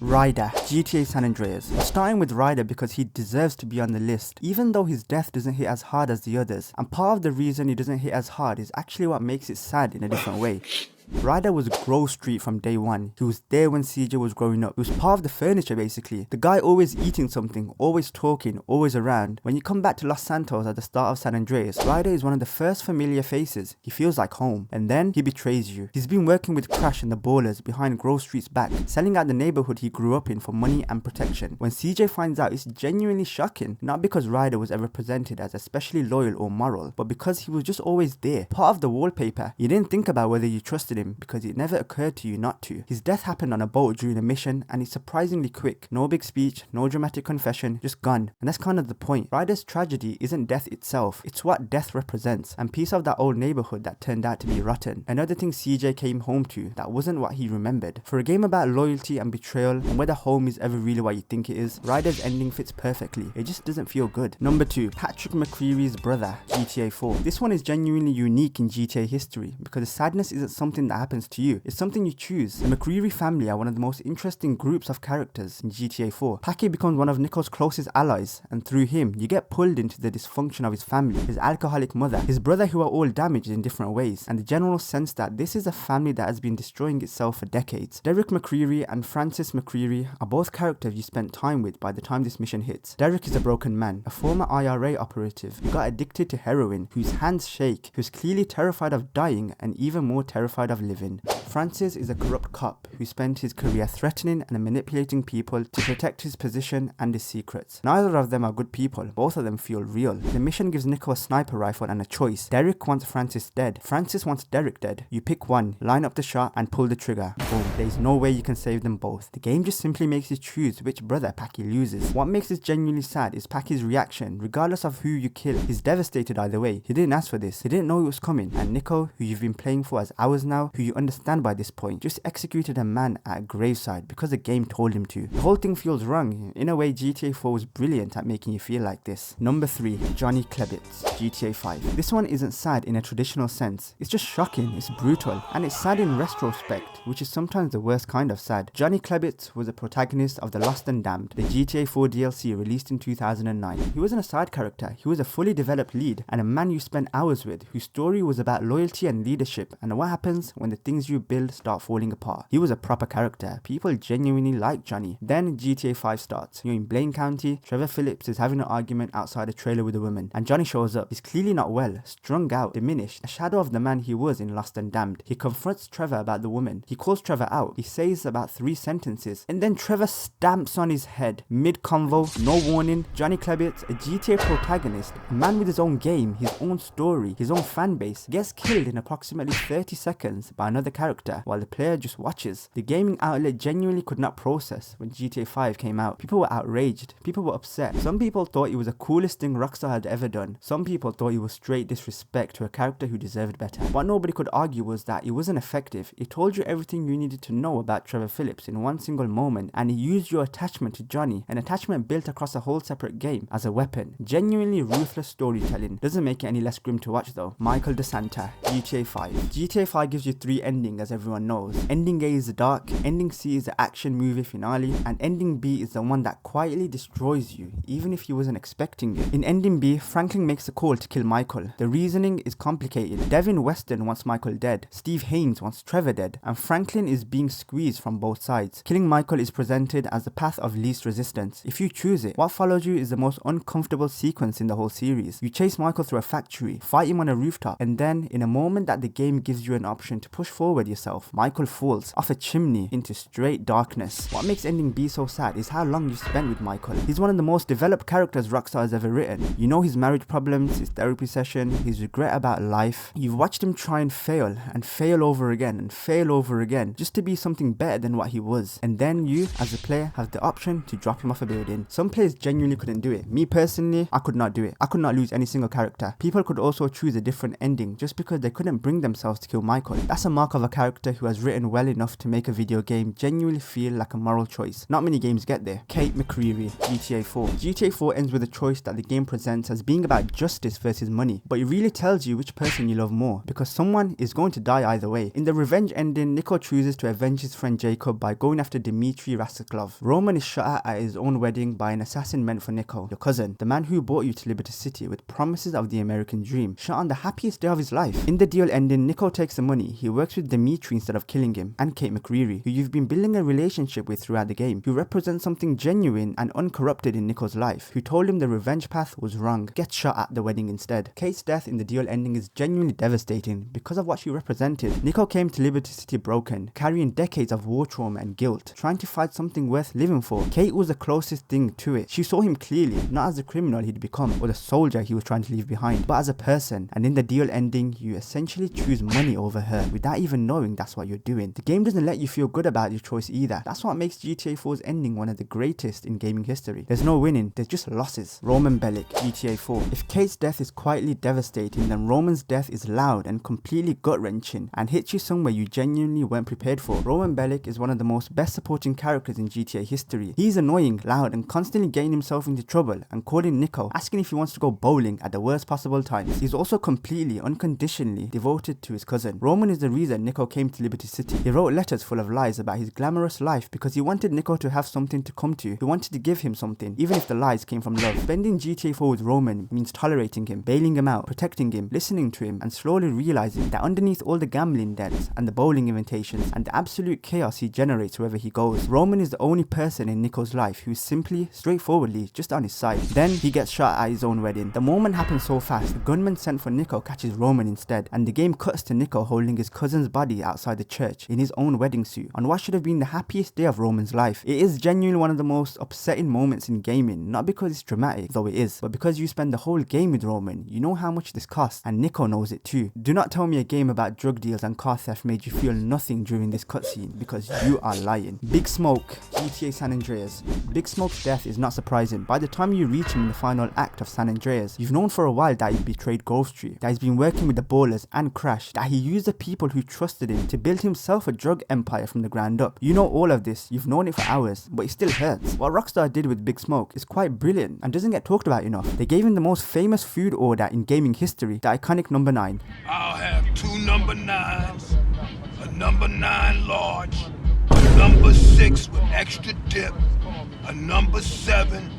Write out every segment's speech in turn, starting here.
Ryder, GTA San Andreas. We're starting with Ryder because he deserves to be on the list, even though his death doesn't hit as hard as the others. And part of the reason he doesn't hit as hard is actually what makes it sad in a different way. Ryder was Grove Street from day one. He was there when CJ was growing up. He was part of the furniture basically. The guy always eating something, always talking, always around. When you come back to Los Santos at the start of San Andreas, Ryder is one of the first familiar faces. He feels like home. And then he betrays you. He's been working with Crash and the Ballers behind Grove Street's back, selling out the neighborhood he grew up in for money and protection. When CJ finds out, it's genuinely shocking. Not because Ryder was ever presented as especially loyal or moral, but because he was just always there. Part of the wallpaper. You didn't think about whether you trusted him because it never occurred to you not to. His death happened on a boat during a mission and it's surprisingly quick. No big speech, no dramatic confession, just gone. And that's kind of the point. Ryder's tragedy isn't death itself, it's what death represents and piece of that old neighborhood that turned out to be rotten. Another thing CJ came home to that wasn't what he remembered. For a game about loyalty and betrayal and whether home is ever really what you think it is, Ryder's ending fits perfectly. It just doesn't feel good. Number 2, Patrick Mcreary's brother, GTA 4. This one is genuinely unique in GTA history because the sadness isn't something that happens to you, it's something you choose. The Mcreary family are one of the most interesting groups of characters in GTA 4. Packy becomes one of Nico's closest allies, and through him, you get pulled into the dysfunction of his family, his alcoholic mother, his brother who are all damaged in different ways, and the general sense that this is a family that has been destroying itself for decades. Derek Mcreary and Francis Mcreary are both characters you spent time with by the time this mission hits. Derek is a broken man, a former IRA operative who got addicted to heroin, whose hands shake, who's clearly terrified of dying and even more terrified of living. Francis is a corrupt cop who spent his career threatening and manipulating people to protect his position and his secrets. Neither of them are good people, both of them feel real. The mission gives Nico a sniper rifle and a choice. Derek wants Francis dead. Francis wants Derek dead. You pick one, line up the shot and pull the trigger. Boom. There is no way you can save them both. The game just simply makes you choose which brother Packy loses. What makes this genuinely sad is Packy's reaction, regardless of who you kill. He's devastated either way. He didn't ask for this. He didn't know it was coming. And Nico, who you've been playing for as hours now, who you understand by this point, just executed a man at a graveside because the game told him to. The whole thing feels wrong. In a way, GTA 4 was brilliant at making you feel like this. Number 3, Jonny Klebitz, GTA 5. This one isn't sad in a traditional sense. It's just shocking, it's brutal, and it's sad in retrospect, which is sometimes the worst kind of sad. Jonny Klebitz was a protagonist of The Lost and Damned, the GTA 4 DLC released in 2009. He wasn't a side character, he was a fully developed lead, and a man you spent hours with, whose story was about loyalty and leadership, and what happens when the things you build start falling apart. He was a proper character. People genuinely liked Jonny. Then GTA 5 starts. You're in Blaine County. Trevor Phillips is having an argument outside a trailer with a woman, and Jonny shows up. He's clearly not well, strung out, diminished, a shadow of the man he was in Lost and Damned. He confronts Trevor about the woman. He calls Trevor out. He says about 3 sentences, and then Trevor stamps on his head. Mid-convo, no warning. Jonny Klebitz, a GTA protagonist, a man with his own game, his own story, his own fan base, gets killed in approximately 30 seconds by another character, while the player just watches. The gaming outlet genuinely could not process when GTA 5 came out. People were outraged. People were upset. Some people thought it was the coolest thing Rockstar had ever done. Some people thought it was straight disrespect to a character who deserved better. What nobody could argue was that it wasn't effective. It told you everything you needed to know about Trevor Phillips in one single moment, and it used your attachment to Jonny, an attachment built across a whole separate game, as a weapon. Genuinely ruthless storytelling. Doesn't make it any less grim to watch though. Micheal De Santa, GTA 5. GTA 5 gives you 3 endings, as everyone knows. Ending A is the dark, Ending C is the action movie finale, and Ending B is the one that quietly destroys you, even if you wasn't expecting it. In Ending B, Franklin makes a call to kill Micheal. The reasoning is complicated. Devin Weston wants Micheal dead, Steve Haynes wants Trevor dead, and Franklin is being squeezed from both sides. Killing Micheal is presented as the path of least resistance. If you choose it, what follows you is the most uncomfortable sequence in the whole series. You chase Micheal through a factory, fight him on a rooftop, and then, in a moment that the game gives you an option to push forward yourself, Micheal falls off a chimney into straight darkness. What makes Ending B so sad is how long you spent with Micheal. He's one of the most developed characters Rockstar has ever written. You know his marriage problems, his therapy session, his regret about life. You've watched him try and fail over again and fail over again just to be something better than what he was. And then you, as a player, have the option to drop him off a building. Some players genuinely couldn't do it. Me personally, I could not do it. I could not lose any single character. People could also choose a different ending just because they couldn't bring themselves to kill Micheal. That's a mark of a character who has written well enough to make a video game genuinely feel like a moral choice. Not many games get there. Kate Mcreary, GTA 4. GTA 4 ends with a choice that the game presents as being about justice versus money, but it really tells you which person you love more, because someone is going to die either way. In the revenge ending, Nico chooses to avenge his friend Jacob by going after Dmitry Rastiklov. Roman is shot at his own wedding by an assassin meant for Nico, your cousin, the man who brought you to Liberty City with promises of the American dream, shot on the happiest day of his life. In the deal ending, Nico takes the money, he works with Dmitry instead of killing him, and Kate Mcreary, who you've been building a relationship with throughout the game, who represents something genuine and uncorrupted in Nico's life, who told him the revenge path was wrong, gets shot at the wedding instead. Kate's death in the deal ending is genuinely devastating because of what she represented. Nico came to Liberty City broken, carrying decades of war trauma and guilt, trying to fight something worth living for. Kate was the closest thing to it. She saw him clearly, not as the criminal he'd become or the soldier he was trying to leave behind, but as a person. And in the deal ending, you essentially choose money over her without even knowing that's what you're doing. The game doesn't let you feel good about your choice either. That's what makes GTA 4's ending one of the greatest in gaming history. There's no winning, there's just losses. Roman Bellic, GTA 4. If Kate's death is quietly devastating, then Roman's death is loud and completely gut-wrenching and hits you somewhere you genuinely weren't prepared for. Roman Bellic is one of the most best supporting characters in GTA history. He's annoying, loud, and constantly getting himself into trouble and calling Nico, asking if he wants to go bowling at the worst possible times. He's also completely, unconditionally devoted to his cousin. Roman is the reason Nico came to Liberty City. He wrote letters full of lies about his glamorous life because he wanted Nico to have something to come to. He wanted to give him something, even if the lies came from love. Spending GTA 4 with Roman means tolerating him, bailing him out, protecting him, listening to him, and slowly realizing that underneath all the gambling debts and the bowling invitations and the absolute chaos he generates wherever he goes, Roman is the only person in Nico's life who is simply, straightforwardly, just on his side. Then he gets shot at his own wedding. The moment happens so fast, the gunman sent for Nico catches Roman instead, and the game cuts to Nico holding his cousin's body outside the church in his own wedding suit on what should have been the happiest day of Roman's life. It is genuinely one of the most upsetting moments in gaming, not because it's dramatic, though it is, but because you spend the whole game with Roman. You know how much this costs, and Nico knows it too. Do not tell me a game about drug deals and car theft made you feel nothing during this cutscene, because you are lying. Big Smoke, GTA San Andreas. Big Smoke's death is not surprising. By the time you reach him in the final act of San Andreas, you've known for a while that he betrayed Grove Street, that he's been working with the ballers and Crash, that he used the people who trusted him to build himself a drug empire from the ground up. You know all of this, you've known it for hours, but it still hurts. What Rockstar did with Big Smoke is quite brilliant and doesn't get talked about enough. They gave him the most famous food order in gaming history, the iconic number 9. I'll have 2 number 9s, a number 9 large, a number 6 with extra dip, a number 7,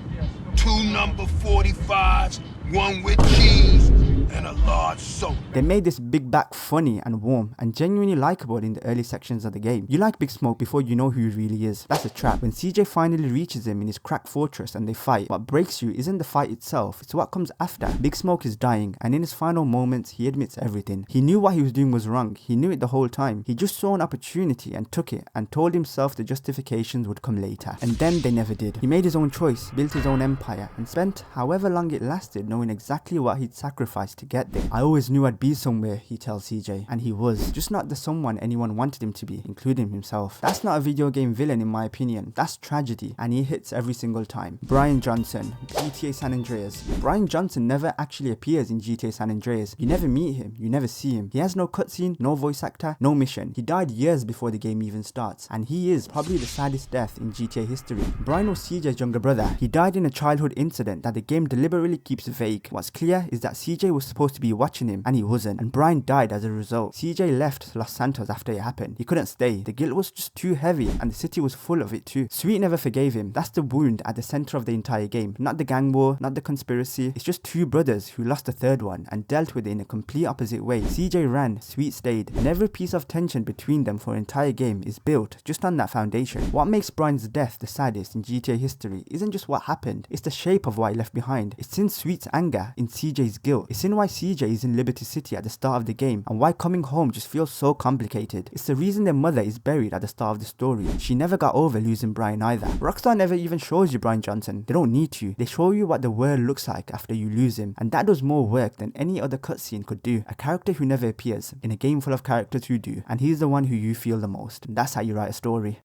2 number 45s, 1 with cheese, and a large soda. They made this big back funny and warm and genuinely likable in the early sections of the game. You like Big Smoke before you know who he really is. That's a trap. When CJ finally reaches him in his crack fortress and they fight, what breaks you isn't the fight itself, it's what comes after. Big Smoke is dying, and in his final moments he admits everything. He knew what he was doing was wrong. He knew it the whole time. He just saw an opportunity and took it and told himself the justifications would come later. And then they never did. He made his own choice, built his own empire, and spent however long it lasted knowing exactly what he'd sacrificed to get there. I always knew I'd be somewhere, he tells CJ, and he was, just not the someone anyone wanted him to be, including himself. That's not a video game villain in my opinion, that's tragedy, and he hits every single time. Brian Johnson, GTA San Andreas. Brian Johnson never actually appears in GTA San Andreas. You never meet him, you never see him. He has no cutscene, no voice actor, no mission. He died years before the game even starts, and he is probably the saddest death in GTA history. Brian was CJ's younger brother. He died in a childhood incident that the game deliberately keeps vague. What's clear is that CJ was supposed to be watching him, and he wasn't, and Brian died as a result. CJ left Los Santos after it happened. He couldn't stay. The guilt was just too heavy, and the city was full of it too. Sweet never forgave him. That's the wound at the center of the entire game. Not the gang war, not the conspiracy. It's just two brothers who lost the third one and dealt with it in a complete opposite way. CJ ran, Sweet stayed, and every piece of tension between them for an entire game is built just on that foundation. What makes Brian's death the saddest in GTA history isn't just what happened, it's the shape of what he left behind. It's in Sweet's anger, in CJ's guilt. It's in why CJ is in Liberty City at the start of the game, and why coming home just feels so complicated. It's the reason their mother is buried at the start of the story. She never got over losing Brian either. Rockstar never even shows you Brian Johnson. They don't need to. They show you what the world looks like after you lose him, and that does more work than any other cutscene could do. A character who never appears in a game full of characters who do, and he's the one who you feel the most. And that's how you write a story.